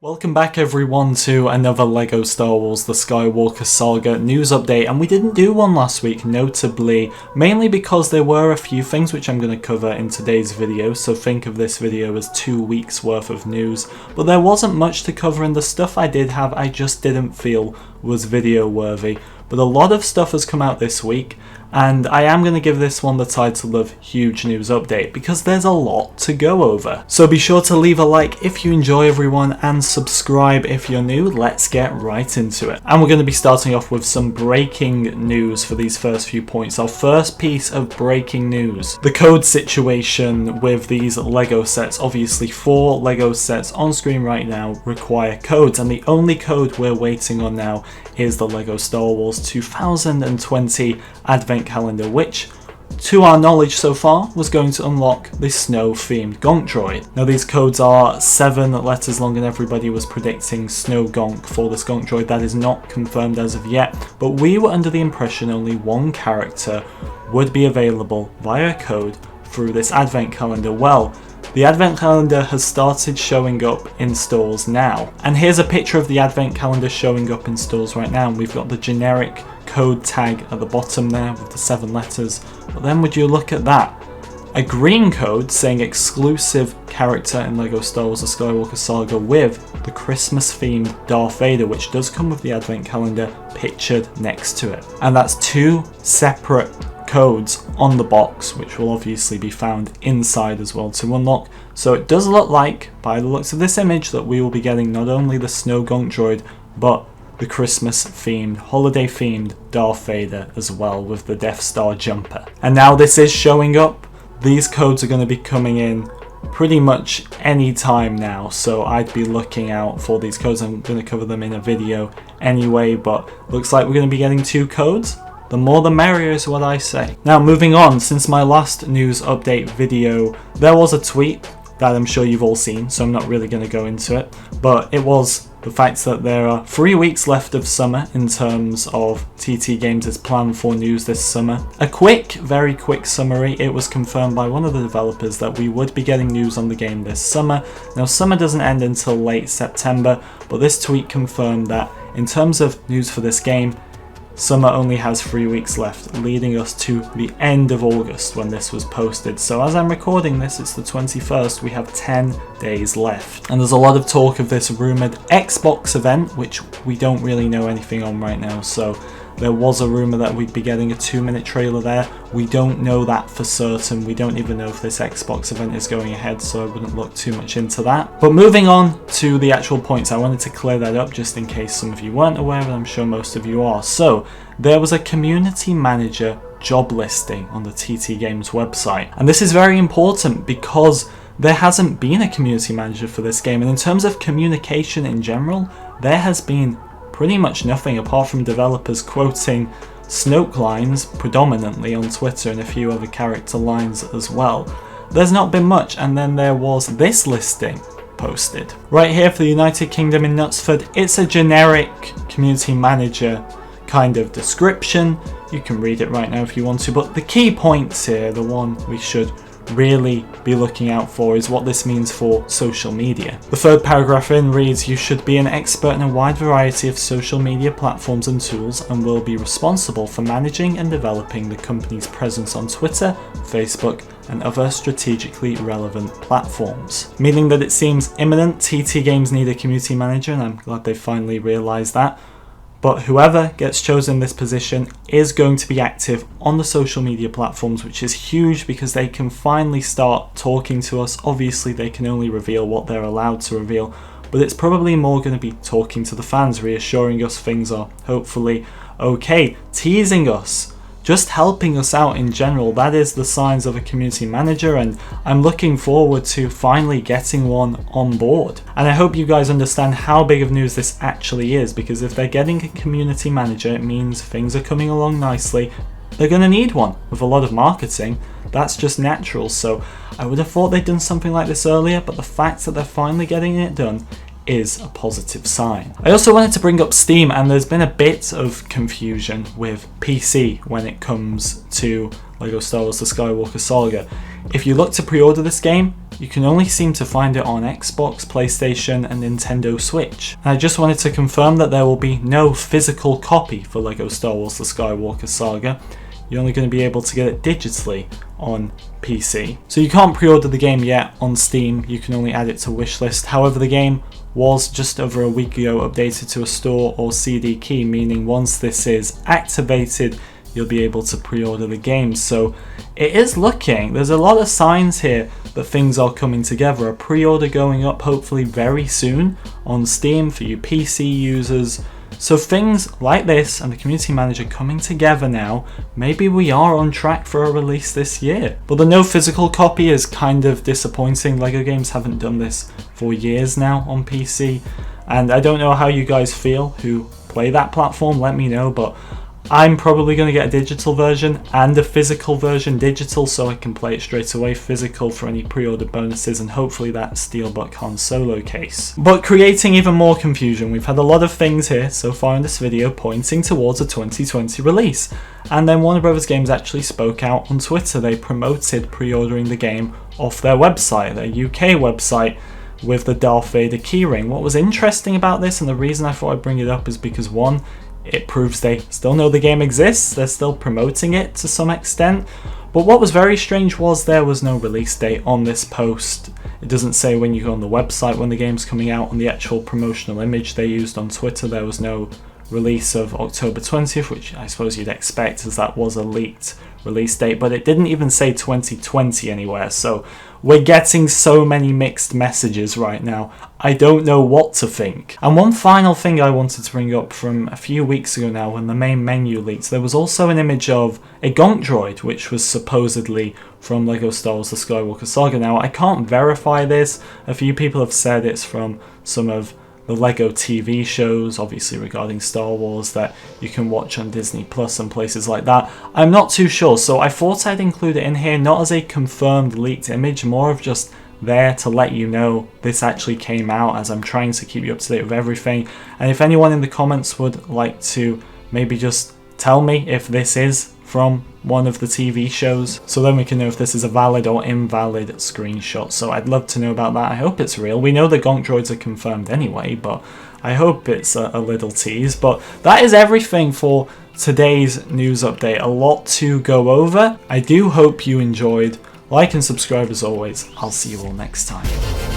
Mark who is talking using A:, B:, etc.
A: Welcome back everyone to another LEGO Star Wars The Skywalker Saga news update, and we didn't do one last week, notably, mainly because there were a few things which I'm going to cover in today's video, so think of this video as 2 weeks worth of news, but there wasn't much to cover, and the stuff I did have I just didn't feel was video worthy. But a lot of stuff has come out this week, and I am going to give this one the title of Huge News Update because there's a lot to go over. So be sure to leave a like if you enjoy everyone and subscribe if you're new. Let's get right into it. And we're going to be starting off with some breaking news for these first few points. Our first piece of breaking news. The code situation with these LEGO sets. Obviously 4 LEGO sets on screen right now require codes, and the only code we're waiting on now is the LEGO Star Wars 2020 Advent Calendar, which, to our knowledge so far, was going to unlock the snow-themed Gonk droid. Now these codes are 7 letters long and everybody was predicting Snow Gonk for this Gonk droid. That is not confirmed as of yet, but we were under the impression only one character would be available via code through this Advent Calendar. Well, the Advent Calendar has started showing up in stores now. And here's a picture of the Advent Calendar showing up in stores right now. And we've got the generic code tag at the bottom there with the 7 letters. But then would you look at that? A green code saying exclusive character in LEGO Star Wars The Skywalker Saga with the Christmas themed Darth Vader, which does come with the Advent Calendar pictured next to it. And that's 2 separate codes on the box, which will obviously be found inside as well to unlock. So it does look like, by the looks of this image, that we will be getting not only the Snow Gonk droid, but the Christmas themed, holiday themed Darth Vader as well, with the Death Star jumper. And now this is showing up. These codes are going to be coming in pretty much any time now, so I'd be looking out for these codes. I'm going to cover them in a video anyway, but looks like we're going to be getting 2 codes. The more the merrier is what I say. Now moving on, since my last news update video, there was a tweet that I'm sure you've all seen, so I'm not really going to go into it, but it was the fact that there are 3 weeks left of summer in terms of TT Games' plan for news this summer. A quick, very quick summary: it was confirmed by one of the developers that we would be getting news on the game this summer. Now summer doesn't end until late September, but this tweet confirmed that in terms of news for this game, summer only has 3 weeks left, leading us to the end of August when this was posted. So as I'm recording this, it's the 21st, we have 10 days left. And there's a lot of talk of this rumoured Xbox event, which we don't really know anything on right now. So there was a rumour that we'd be getting a 2-minute trailer there. We don't know that for certain. We don't even know if this Xbox event is going ahead, so I wouldn't look too much into that. But moving on to the actual points, I wanted to clear that up just in case some of you weren't aware, and I'm sure most of you are. So there was a community manager job listing on the TT Games website. And this is very important because there hasn't been a community manager for this game. And in terms of communication in general, there has been pretty much nothing apart from developers quoting Snoke lines predominantly on Twitter and a few other character lines as well. There's not been much, and then there was this listing posted. Right here for the United Kingdom in Knutsford, it's a generic community manager kind of description. You can read it right now if you want to, but the key points here, the one we should really be looking out for, is what this means for social media. The third paragraph in reads, "You should be an expert in a wide variety of social media platforms and tools and will be responsible for managing and developing the company's presence on Twitter, Facebook and other strategically relevant platforms." Meaning that it seems imminent. TT Games need a community manager, and I'm glad they finally realised that. But whoever gets chosen in this position is going to be active on the social media platforms, which is huge because they can finally start talking to us. Obviously, they can only reveal what they're allowed to reveal, but it's probably more going to be talking to the fans, reassuring us things are hopefully okay, teasing us, just helping us out in general. That is the signs of a community manager, and I'm looking forward to finally getting one on board. And I hope you guys understand how big of news this actually is, because if they're getting a community manager, it means things are coming along nicely. They're going to need one with a lot of marketing. That's just natural. So I would have thought they'd done something like this earlier, but the fact that they're finally getting it done is a positive sign. I also wanted to bring up Steam, and there's been a bit of confusion with PC when it comes to LEGO Star Wars The Skywalker Saga. If you look to pre-order this game, you can only seem to find it on Xbox, PlayStation and Nintendo Switch. And I just wanted to confirm that there will be no physical copy for LEGO Star Wars The Skywalker Saga. You're only going to be able to get it digitally on PC. So you can't pre-order the game yet on Steam, you can only add it to wishlist. However, the game was just over a week ago updated to a store or CD key, meaning once this is activated, you'll be able to pre-order the game. So it is looking, there's a lot of signs here that things are coming together. A pre-order going up hopefully very soon on Steam for you PC users. So things like this and the community manager coming together now, maybe we are on track for a release this year. But the no physical copy is kind of disappointing. LEGO games haven't done this for years now on PC, and I don't know how you guys feel who play that platform, let me know, but I'm probably going to get a digital version and a physical version digital so I can play it straight away, physical for any pre-order bonuses, and hopefully that Steelbook Han Solo case. But creating even more confusion, we've had a lot of things here so far in this video pointing towards a 2020 release, and then Warner Bros. Games actually spoke out on Twitter. They promoted pre-ordering the game off their website, their UK website, with the Darth Vader keyring. What was interesting about this, and the reason I thought I'd bring it up, is because one, it proves they still know the game exists, they're still promoting it to some extent. But what was very strange was there was no release date on this post. It doesn't say when you go on the website when the game's coming out. On the actual promotional image they used on Twitter, there was no release of October 20th, which I suppose you'd expect as that was a leaked release date, but it didn't even say 2020 anywhere. So we're getting so many mixed messages right now. I don't know what to think. And one final thing I wanted to bring up from a few weeks ago now when the main menu leaked, there was also an image of a Gonk droid which was supposedly from LEGO Star Wars The Skywalker Saga. Now I can't verify this, a few people have said it's from some of the LEGO TV shows, obviously regarding Star Wars, that you can watch on Disney Plus and places like that. I'm not too sure, so I thought I'd include it in here, not as a confirmed leaked image, more of just there to let you know this actually came out, as I'm trying to keep you up to date with everything. And if anyone in the comments would like to maybe just tell me if this is from one of the TV shows, so then we can know if this is a valid or invalid screenshot. So I'd love to know about that. I hope it's real. We know the Gonk droids are confirmed anyway, but I hope it's a little tease. But that is everything for today's news update. A lot to go over. I do hope you enjoyed. Like and subscribe as always. I'll see you all next time.